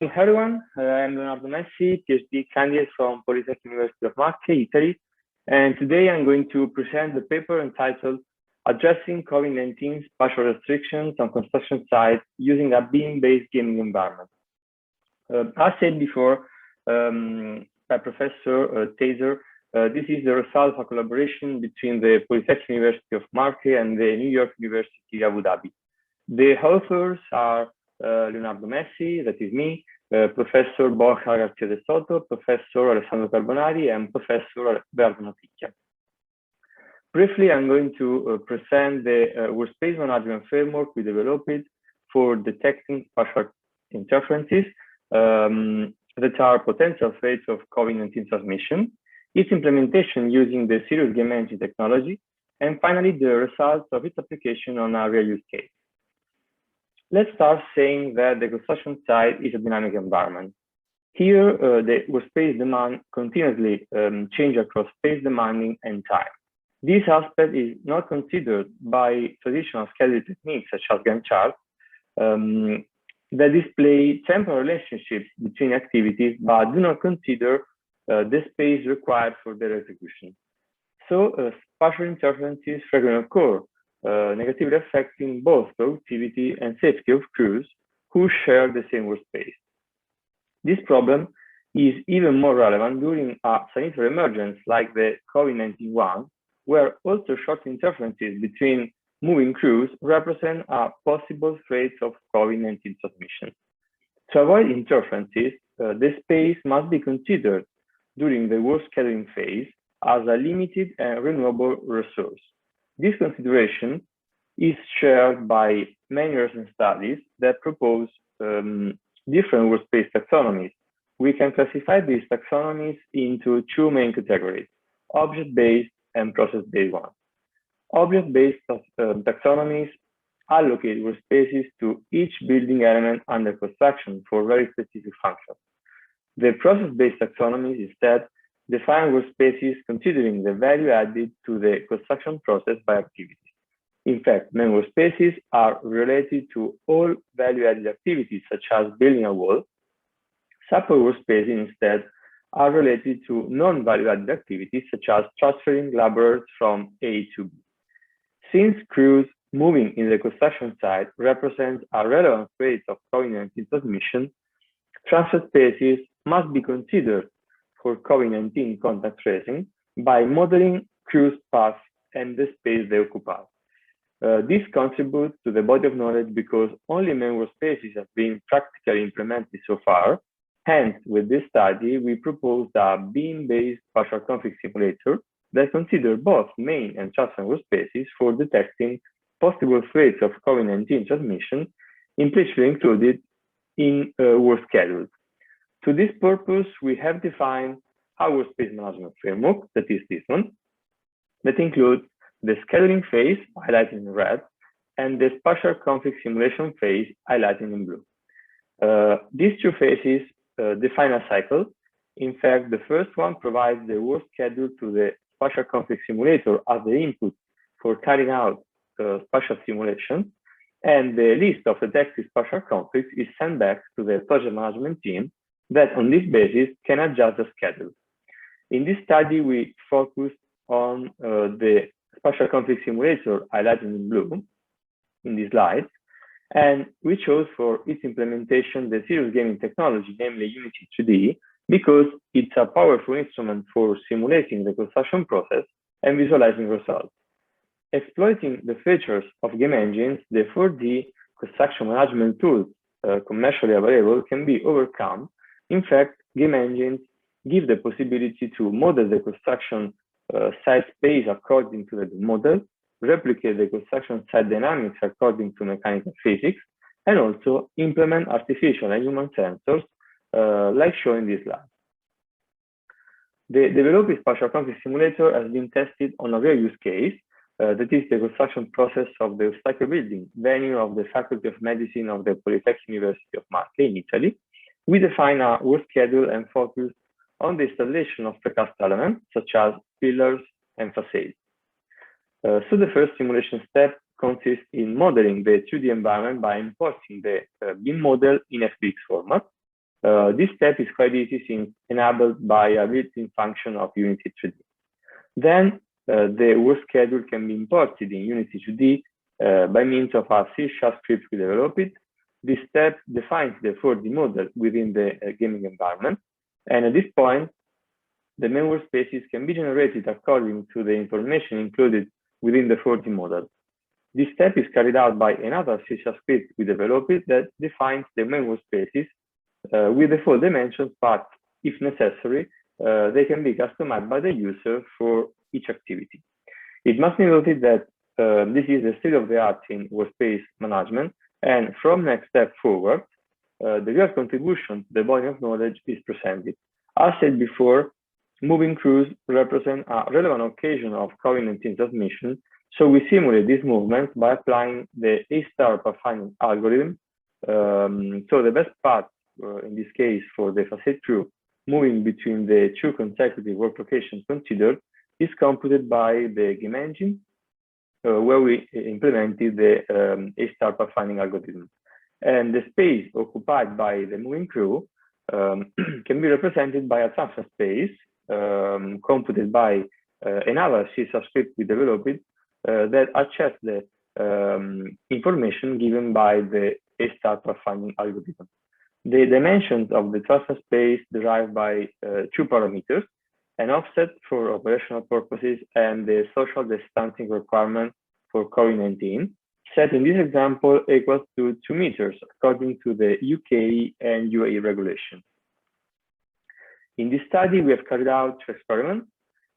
Hey everyone, I'm Leonardo Messi, PhD candidate from Polytechnic University of Marche, Italy, and today I'm going to present the paper entitled Addressing COVID-19 Spatial Restrictions on Construction Sites Using a BIM-Based Gaming Environment. As said before by Professor Taser, this is the result of a collaboration between the Polytechnic University of Marche and the New York University, Abu Dhabi. The authors are Leonardo Messi, that is me, Professor Borja García de Soto, Professor Alessandro Carbonari, and Professor Berardo Naticchia. Briefly, I'm going to present the workspace management framework we developed for detecting spatial interferences that are potential threats of COVID-19 transmission, its implementation using the serious game engine technology, and finally, the results of its application on a real use case. Let's start saying that the construction site is a dynamic environment. Here, the workspace demand continuously change across space demanding and time. This aspect is not considered by traditional scheduling techniques such as Gantt charts that display temporal relationships between activities but do not consider the space required for their execution. So, spatial interferences frequently occur, negatively affecting both productivity and safety of crews who share the same workspace. This problem is even more relevant during a sanitary emergency like the COVID-19 one, where also short interferences between moving crews represent a possible threat of COVID-19 transmission. To avoid interferences, the space must be considered during the work scheduling phase as a limited and renewable resource. This consideration is shared by many recent studies that propose different workspace taxonomies. We can classify these taxonomies into two main categories, object-based and process-based ones. Object-based taxonomies allocate workspaces to each building element under construction for very specific functions. The process-based taxonomies instead define workspaces considering the value added to the construction process by activities. In fact, many workspaces are related to all value-added activities, such as building a wall. Support workspaces instead are related to non-value-added activities, such as transferring laborers from A to B. Since crews moving in the construction site represent a relevant rate of COVID-19 transmission, transfer spaces must be considered for COVID-19 contact tracing by modeling crews' paths and the space they occupy. This contributes to the body of knowledge because only main workspaces have been practically implemented so far. Hence, with this study, we proposed a BIM-based spatial config simulator that considers both main and transfer workspaces for detecting possible threats of COVID-19 transmission, implicitly included in work schedules. To this purpose, we have defined our workspace management framework, that is this one, that includes the scheduling phase, highlighted in red, and the spatial config simulation phase, highlighted in blue. These two phases define a cycle. In fact, the first one provides the work schedule to the spatial config simulator as the input for carrying out spatial simulation, and the list of detected spatial configs is sent back to the project management team that on this basis can adjust the schedule. In this study, we focused on the spatial config simulator highlighted in blue in this slide, and we chose for its implementation the serious gaming technology, namely Unity 3D, because it's a powerful instrument for simulating the construction process and visualizing results. Exploiting the features of game engines, the 4D construction management tools commercially available can be overcome. In fact, game engines give the possibility to model the construction site space according to the model, replicate the construction site dynamics according to mechanical physics, and also implement artificial and human sensors like shown in this slide. The developed spatial config simulator has been tested on a real use case, that is the construction process of the Spatial building, venue of the Faculty of Medicine of the Polytechnic University of Marche in Italy. We define a work schedule and focus on the installation of precast elements, such as pillars and facades. So the first simulation step consists in modeling the 2D environment by importing the BIM model in FBX format. This step is quite easy since enabled by a built-in function of Unity 3D. Then the work schedule can be imported in Unity 2D by means of a C# script we developed. This step defines the 4D model within the gaming environment. And at this point, the main workspaces can be generated according to the information included within the 4D model. This step is carried out by another C# script we developed that defines the main workspaces with the full dimensions, but if necessary, they can be customized by the user for each activity. It must be noted that this is the state of the art in workspace management, and from next step forward, the real contribution to the body of knowledge is presented. As said before, moving crews represent a relevant occasion of COVID-19 transmission, so we simulate this movement by applying the A-star pathfinding algorithm. So the best path in this case for the facade crew moving between the two consecutive work locations considered is computed by the game engine, where we implemented the A-star pathfinding algorithm. And the space occupied by the moving crew can be represented by a transfer space computed by another C# script we developed that adjusts the information given by the A-star pathfinding algorithm. The dimensions of the transfer space derived by two parameters, an offset for operational purposes and the social distancing requirement for COVID-19, set in this example equals to 2 meters according to the UK and UAE regulation. In this study, we have carried out 2 experiments.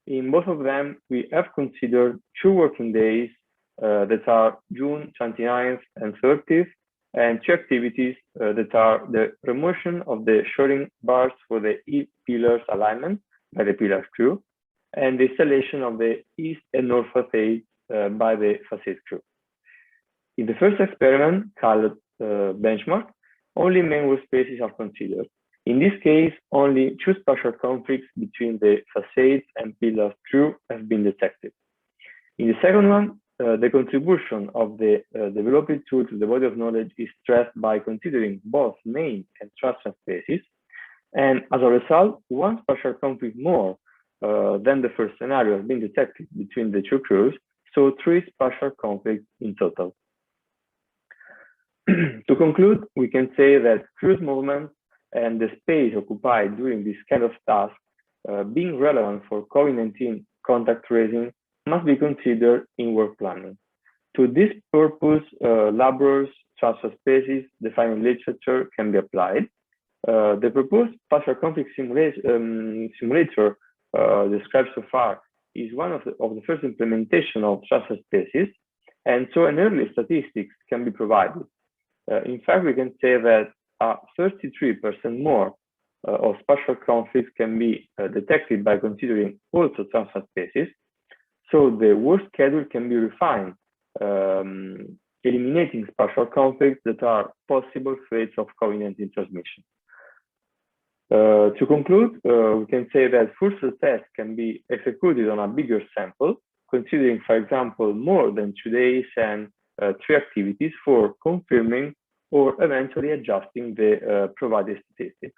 In both of them, we have considered 2 working days that are June 29th and 30th, and 2 activities that are the remotion of the shoring bars for the E-pillars alignment by the pillar crew, and the installation of the east and north facade by the facade crew. In the first experiment, called benchmark, only main workspaces are considered. In this case, only 2 spatial conflicts between the facades and pillars crew have been detected. In the second one, the contribution of the developed tool to the body of knowledge is stressed by considering both main and transfer spaces. And as a result, 1 spatial conflict more than the first scenario has been detected between the 2 crews, so 3 spatial conflicts in total. To conclude, we can say that crews movement and the space occupied during this kind of task, being relevant for COVID-19 contact tracing, must be considered in work planning. To this purpose, laborers, transfer spaces, defining literature can be applied. The proposed spatial conflict simulator described so far is one of the first implementation of transfer spaces, and so an early statistics can be provided. In fact, we can say that 33% more of spatial conflicts can be detected by considering also transfer spaces. So the work schedule can be refined, eliminating spatial conflicts that are possible threats of COVID-19 transmission. To conclude, we can say that further tests can be executed on a bigger sample, considering, for example, more than 2 days and 3 activities for confirming or eventually adjusting the provided statistics.